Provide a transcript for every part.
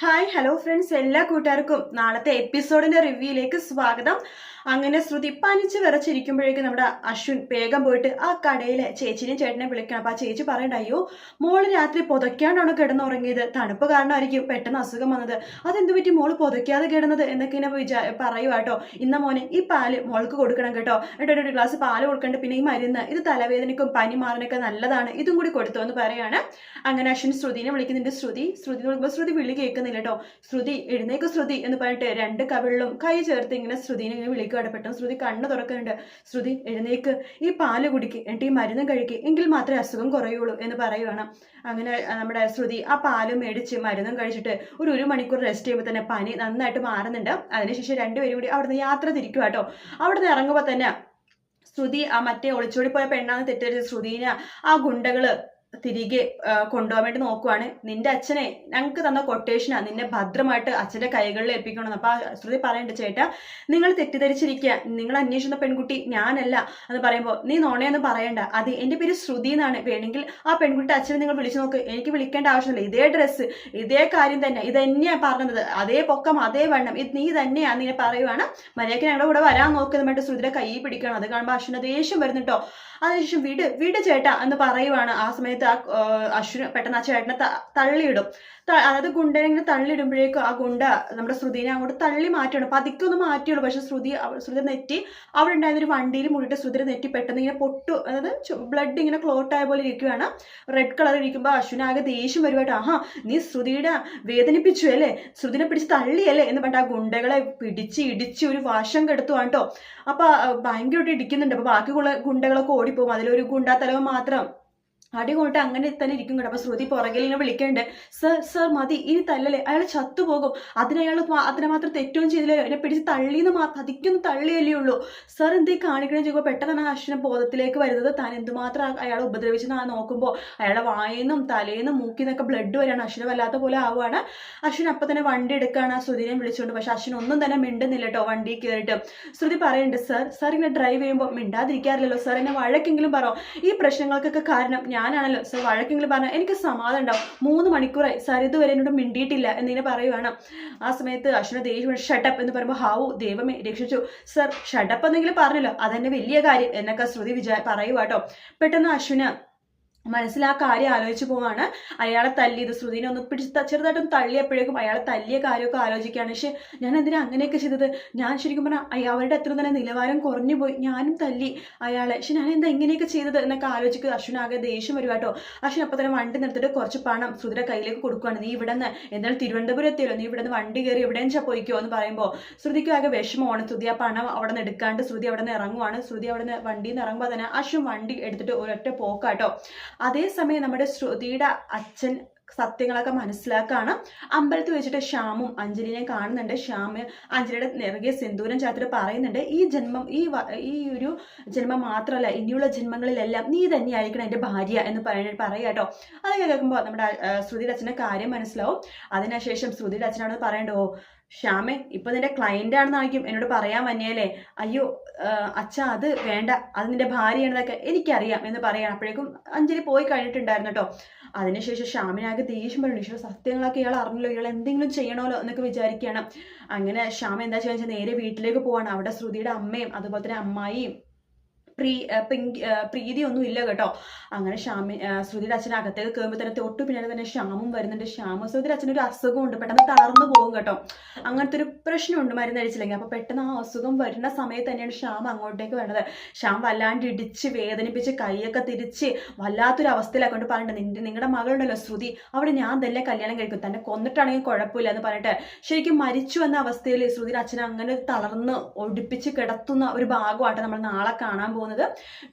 Hi hello friends, എല്ലാ കൂട്ടുകാർക്കും നാളത്തെ എപ്പിസോഡിന്റെ റിവ്യൂയിലേക്ക് സ്വാഗതം. അങ്ങനെ ശ്രുതി പനിച്ച് വിറച്ചിരിക്കുമ്പോഴേക്കും നമ്മുടെ അശ്വിൻ വേഗം പോയിട്ട് ആ കടയിലെ ചേച്ചിനെയും ചേട്ടനെ വിളിക്കണം. അപ്പൊ ആ ചേച്ചി പറയണ്ട, അയ്യോ മോള് രാത്രി പുതയ്ക്കാണ്ടാണ് കിടന്നുറങ്ങിയത്, തണുപ്പ് കാരണമായിരിക്കും പെട്ടെന്ന് അസുഖം വന്നത്, അതെന്ത് പറ്റി മോള് പുതയ്ക്കാതെ കിടന്നത് എന്നൊക്കെ ഇങ്ങനെ പറയുവാട്ടോ. ഇന്ന മോനെ ഈ പാല് മോൾക്ക് കൊടുക്കണം കേട്ടോ, എന്നിട്ട് ഒരു ഗ്ലാസ് പാല് കൊടുക്കണ്ട, പിന്നെ ഈ മരുന്ന് ഇത് തലവേദനയ്ക്കും പനി മാറാനൊക്കെ നല്ലതാണ്, ഇതും കൂടി കൊടുത്തു എന്ന് പറയാണ്. അങ്ങനെ അശ്വിൻ ശ്രുതിനെ വിളിക്കുന്നുണ്ട്. ശ്രുതി വിളിക്കുമ്പോൾ ശ്രുതി വിളി കേൾക്കുന്നില്ല കേട്ടോ. ശ്രുതി എഴുന്നേക്ക് ശ്രുതി എന്ന് പറഞ്ഞിട്ട് രണ്ട് കവിളിലും കൈ ചേർത്ത് ഇങ്ങനെ ശ്രുതിനെ ഇങ്ങനെ വിളിക്കുക. പെട്ടെന്ന് ശ്രുതി കണ്ണ് തുറക്കുന്നുണ്ട്. ശ്രുതി എഴുന്നേക്ക്, ഈ പാല് കുടിക്ക്, എന്നിട്ട് ഈ മരുന്നും കഴിക്ക്, എങ്കിൽ മാത്രമേ അസുഖം കുറയുള്ളൂ എന്ന് പറയുവാണ്. അങ്ങനെ നമ്മുടെ ശ്രുതി ആ പാല് മേടിച്ച് മരുന്നും കഴിച്ചിട്ട് ഒരു മണിക്കൂർ റെസ്റ്റ് ചെയ്യുമ്പോൾ തന്നെ പനി നന്നായിട്ട് മാറുന്നുണ്ട്. അതിനുശേഷം രണ്ടുപേരും കൂടി അവിടുന്ന് യാത്ര തിരിക്കുക കേട്ടോ. അവിടുന്ന് ഇറങ്ങുമ്പോൾ തന്നെ ശ്രുതി ആ മറ്റേ ഒളിച്ചോടി പോയ പെണ്ണാന്ന് തെറ്റിദ്ധരിച്ച ശ്രുതിനെ ആ ഗുണ്ടകള് തിരികെ കൊണ്ടുപോകാൻ വേണ്ടി നോക്കുവാണ്. നിന്റെ അച്ഛനെ ഞങ്ങൾക്ക് തന്ന കൊട്ടേഷനാ, നിന്നെ ഭദ്രമായിട്ട് അച്ഛന്റെ കൈകളിൽ ഏൽപ്പിക്കണം. അപ്പൊ ശ്രുതി പറയണ്ട, ചേട്ടാ നിങ്ങൾ തെറ്റിദ്ധരിച്ചിരിക്കുക, നിങ്ങൾ അന്വേഷിക്കുന്ന പെൺകുട്ടി ഞാനല്ല എന്ന് പറയുമ്പോൾ, നീ നോണയെന്ന് പറയണ്ട, അത് എന്റെ പേര് ശ്രുതി എന്നാണ്, വേണമെങ്കിൽ ആ പെൺകുട്ടി അച്ഛനെ നിങ്ങൾ വിളിച്ചു നോക്ക്, എനിക്ക് വിളിക്കേണ്ട ആവശ്യമില്ല, ഇതേ ഡ്രസ്സ് ഇതേ കാര്യം തന്നെ, ഇത് തന്നെയാ പറഞ്ഞത്, അതേ പൊക്കം അതേ വണ്ണം, ഇത് നീ തന്നെയാന്ന് ഇങ്ങനെ പറയുവാണ്. മര്യാദയ്ക്ക് ഞങ്ങളുടെ കൂടെ വരാൻ നോക്കുന്നതായിട്ട് ശ്രുതിയുടെ കൈ പിടിക്കണം. അത് കാണുമ്പോൾ അശ്വിന് ദേഷ്യം വരുന്നുട്ടോ. അതിനുശേഷം വിട് ചേട്ടാ എന്ന് പറയുവാണ്. ആ സമയത്ത് ആ അശ്വിന് പെട്ടെന്ന് ആ ചേട്ടനെ തള്ളിയിടും. അതായത് ഗുണ്ടനെ ഇങ്ങനെ തള്ളിയിടുമ്പോഴേക്കും ആ ഗുണ്ട നമ്മുടെ ശ്രുതിനെ അങ്ങോട്ട് തള്ളി മാറ്റണം. പതുക്കെ ഒന്ന് മാറ്റിയുള്ളൂ. പക്ഷെ ശ്രുതി നെറ്റി അവിടെ ഉണ്ടായിരുന്ന ഒരു വണ്ടിയിൽ മുടിയിട്ട് ശ്രുതിയുടെ നെറ്റി പെട്ടെന്ന് ഇങ്ങനെ അതായത് ബ്ലഡ് ഇങ്ങനെ ക്ലോട്ട് ആയ പോലെ ഇരിക്കുകയാണ്. റെഡ് കളർ ഇരിക്കുമ്പോൾ അശ്വിനാകെ ദേഷ്യം വരുവായിട്ട്, ആഹാ നീ ശ്രുതിയുടെ വേദനിപ്പിച്ചു അല്ലേ, ശ്രുതിനെ പിടിച്ച് തള്ളിയല്ലേ എന്ന് പറഞ്ഞിട്ട് ആ ഗുണ്ടകളെ പിടിച്ച് ഇടിച്ച് ഒരു വശം കെടുത്തുവാണ് കേട്ടോ. അപ്പൊ ഭയങ്കരമായിട്ട് ഇടിക്കുന്നുണ്ട്. അപ്പൊ ബാക്കിയുള്ള ഗുണ്ടകളൊക്കെ ഓടിപ്പോകും. അതിലൊരു ഗുണ്ടാ തലവൻ മാത്രം അടി കൊണ്ട് അങ്ങനെ തന്നെ ഇരിക്കും കേട്ടോ. അപ്പൊ ശ്രുതി പുറകിൽ ഇങ്ങനെ വിളിക്കണ്ട്, സർ മതി, ഇനി തല്ലല്ലേ, അയാൾ ചത്തുപോകും, അതിനെ മാത്രം തെറ്റവും ചെയ്തില്ലേ, എന്നെ പിടിച്ച് തള്ളിന്ന് പതിക്കൊന്നും തള്ളിയല്ലേ ഉള്ളൂ, സർ എന്തേ കാണിക്കണേ ചെയ്യുമ്പോൾ പെട്ടെന്നാണ് അശ്വിനെ ബോധത്തിലേക്ക് വരുന്നത്. താൻ എന്തുമാത്രം അയാളെ ഉപദ്രവിച്ചെന്ന് നോക്കുമ്പോൾ അയാളെ വായന്നും തലേന്നും മൂക്കിന്നൊക്കെ ബ്ലഡ് വരെയാണ്. അശ്വിനെ വല്ലാത്ത പോലെ ആവുകയാണ്. അശ്വിൻ അപ്പൊ തന്നെ വണ്ടി എടുക്കുകയാണ് ശ്രുതിനെ വിളിച്ചുകൊണ്ട്. പക്ഷെ അശ്വിൻ ഒന്നും തന്നെ മിണ്ടുന്നില്ല കേട്ടോ. വണ്ടി കയറിയിട്ട് ശ്രുതി പറയുന്നുണ്ട്, സർ ഇങ്ങനെ ഡ്രൈവ് ചെയ്യുമ്പോൾ മിണ്ടാതിരിക്കാറില്ലല്ലോ സർ, എന്നെ വഴക്കെങ്കിലും പറയോ, ഈ പ്രശ്നങ്ങൾക്കൊക്കെ കാരണം ഞാനാണല്ലോ സർ, വഴക്കെങ്കിലും പറഞ്ഞാൽ എനിക്ക് സമാധാനം ഉണ്ടാവും, 3 മണിക്കൂറായി സർ ഇതുവരെ എന്നോട് മിണ്ടിയിട്ടില്ല എന്നിങ്ങനെ പറയുവാണ്. ആ സമയത്ത് അശ്വിനെ ദേഷ്യം ഷട്ടപ്പ് എന്ന് പറയുമ്പോൾ, ഹാവു ദൈവമേ രക്ഷിച്ചു സർ, ഷട്ടപ്പ് എന്നെങ്കിലും പറഞ്ഞല്ലോ അതെന്നെ വലിയ കാര്യം എന്നൊക്കെ ശ്രുതി പറയുവാട്ടോ. പെട്ടെന്ന് അശ്വിന് മനസ്സിൽ ആ കാര്യം ആലോചിച്ച് പോവാണ്. അയാളെ തല്ലിയത് ശ്രുതിനെ ഒന്ന് പിടിച്ച് ചെറുതായിട്ടൊന്ന് തള്ളിയപ്പോഴേക്കും അയാളെ തല്ലിയ കാര്യമൊക്കെ ആലോചിക്കുകയാണ്. പക്ഷെ ഞാൻ എന്തിനാ അങ്ങനെയൊക്കെ ചെയ്തത്, ഞാൻ ശരിക്കും പറഞ്ഞാൽ അവരുടെ അത്ര തന്നെ നിലവാരം കുറഞ്ഞു പോയി, ഞാനും തല്ലി അയാളെ, പക്ഷെ ഞാൻ എന്താ ഇങ്ങനെയൊക്കെ ചെയ്തത് എന്നൊക്കെ ആലോചിക്കുക. അശ്വിനാകെ ദേഷ്യം വരും കേട്ടോ. അശ്വിൻ അപ്പം തന്നെ വണ്ടി നിർത്തിട്ട് കുറച്ച് പണം ശ്രുതിയുടെ കയ്യിലേക്ക് കൊടുക്കുകയാണ്. നീ ഇവിടെ നിന്ന് എന്തായാലും തിരുവനന്തപുരം എത്തിയല്ലോ, നീ ഇവിടെ നിന്ന് വണ്ടി കയറി എവിടെയും പോയിക്കോ എന്ന് പറയുമ്പോൾ ശ്രുതിക്കും ആകെ വിഷമമാണ്. ശ്രുതി ആ പണം അവിടെ നിന്ന് എടുക്കാണ്ട് ശ്രുതി അവിടെ നിന്ന് ഇറങ്ങുവാണ്. ശ്രുതി അവിടെ നിന്ന് വണ്ടിയിൽ നിന്ന് ഇറങ്ങുമ്പോൾ തന്നെ അശ്വിൻ വണ്ടി എടുത്തിട്ട് ഒരൊറ്റ പോക്കാട്ടോ. അതേസമയം നമ്മുടെ ശ്രുതിയുടെ അച്ഛൻ സത്യങ്ങളൊക്കെ മനസ്സിലാക്കാണ്. അമ്പലത്തിൽ വെച്ചിട്ട് ശ്യാമും അഞ്ജലിനെ കാണുന്നുണ്ട്. ശ്യാമ് അഞ്ജലിയുടെ നെറുകെ സിന്ദൂരം ചാത്തിട്ട് പറയുന്നുണ്ട്, ഈ ഒരു ജന്മം മാത്രമല്ല ഇനിയുള്ള ജന്മങ്ങളിലെല്ലാം നീ തന്നെയായിരിക്കണം എൻ്റെ ഭാര്യ എന്ന് പറയാട്ടോ. അതൊക്കെ കേൾക്കുമ്പോൾ നമ്മുടെ ശ്രുതിയുടെ അച്ഛൻ്റെ കാര്യം മനസ്സിലാവും. അതിനുശേഷം ശ്രുതിയുടെ അച്ഛനോട് പറയണ്ടോ, ശ്യാമേ ഇപ്പൊ നിന്റെ ക്ലയന്റ് ആണെന്നായിരിക്കും എന്നോട് പറയാൻ വന്നേലേ, അയ്യോ അച്ഛ അത് വേണ്ട, അത് നിന്റെ ഭാര്യയാണെന്നൊക്കെ എനിക്കറിയാം എന്ന് പറയണം. അപ്പോഴേക്കും അഞ്ജലി പോയി കഴിഞ്ഞിട്ടുണ്ടായിരുന്നു കേട്ടോ. അതിനുശേഷം ശ്യാമിനാകെ ദേഷ്യം പറഞ്ഞു, ഈശ്വര സത്യങ്ങളൊക്കെ ഇയാൾ അറിഞ്ഞല്ലോ, ഇയാൾ എന്തെങ്കിലും ചെയ്യണമല്ലോ എന്നൊക്കെ വിചാരിക്കുകയാണ്. അങ്ങനെ ശ്യാമ എന്താ ചെയ്യാന്ന് വെച്ചാൽ നേരെ വീട്ടിലേക്ക് പോവാണ്. അവിടെ ശ്രുതിയുടെ അമ്മയും അതുപോലെ തന്നെ അമ്മായിയും പ്രീതി ഒന്നും ഇല്ല കേട്ടോ. അങ്ങനെ ശ്രുതിയുടെ അച്ഛൻ അകത്തേക്ക് കയറുമ്പോൾ തന്നെ തൊട്ടു പിന്നാലെ തന്നെ ശ്യാമും വരുന്നുണ്ട്. ശ്രുതിയുടെ അച്ഛനൊരു അസുഖമുണ്ട്, പെട്ടെന്ന് തളർന്നു പോകും കേട്ടോ. അങ്ങനത്തെ ഒരു പ്രശ്നമുണ്ട് മരുന്ന് കഴിച്ചില്ലെങ്കിൽ. അപ്പൊ പെട്ടെന്ന് ആ അസുഖം വരുന്ന സമയത്ത് തന്നെയാണ് ശ്യാം അങ്ങോട്ടേക്ക് വരുന്നത്. ശ്യാം വല്ലാണ്ട് ഇടിച്ച് വേദനിപ്പിച്ച് കൈയൊക്കെ തിരിച്ച് വല്ലാത്തൊരു അവസ്ഥയിലാക്കൊണ്ട് പറഞ്ഞിട്ട്, നിങ്ങളുടെ മകളുണ്ടല്ലോ ശ്രുതി, അവിടെ ഞാൻ തന്നെ കല്യാണം കഴിക്കും, തന്നെ കൊന്നിട്ടാണെങ്കിൽ കുഴപ്പമില്ല എന്ന് പറഞ്ഞിട്ട് ശരിക്കും മരിച്ചു എന്ന അവസ്ഥയിൽ ശ്രുതിയുടെ അച്ഛനെ അങ്ങനെ തളർന്ന് ഒടിപ്പിച്ച് കിടത്തുന്ന ഒരു ഭാഗമായിട്ട് നമ്മൾ നാളെ കാണാൻ പോകുന്നത്.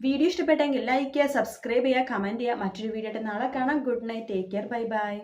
വീഡിയോ ഇഷ്ടപ്പെട്ടെങ്കിൽ ലൈക്ക് ചെയ്യുക, സബ്സ്ക്രൈബ് ചെയ്യുക, കമന്റ് ചെയ്യുക. മറ്റൊരു വീഡിയോ ആയിട്ട് നാളെ കാണാം. Good night, take care, bye bye.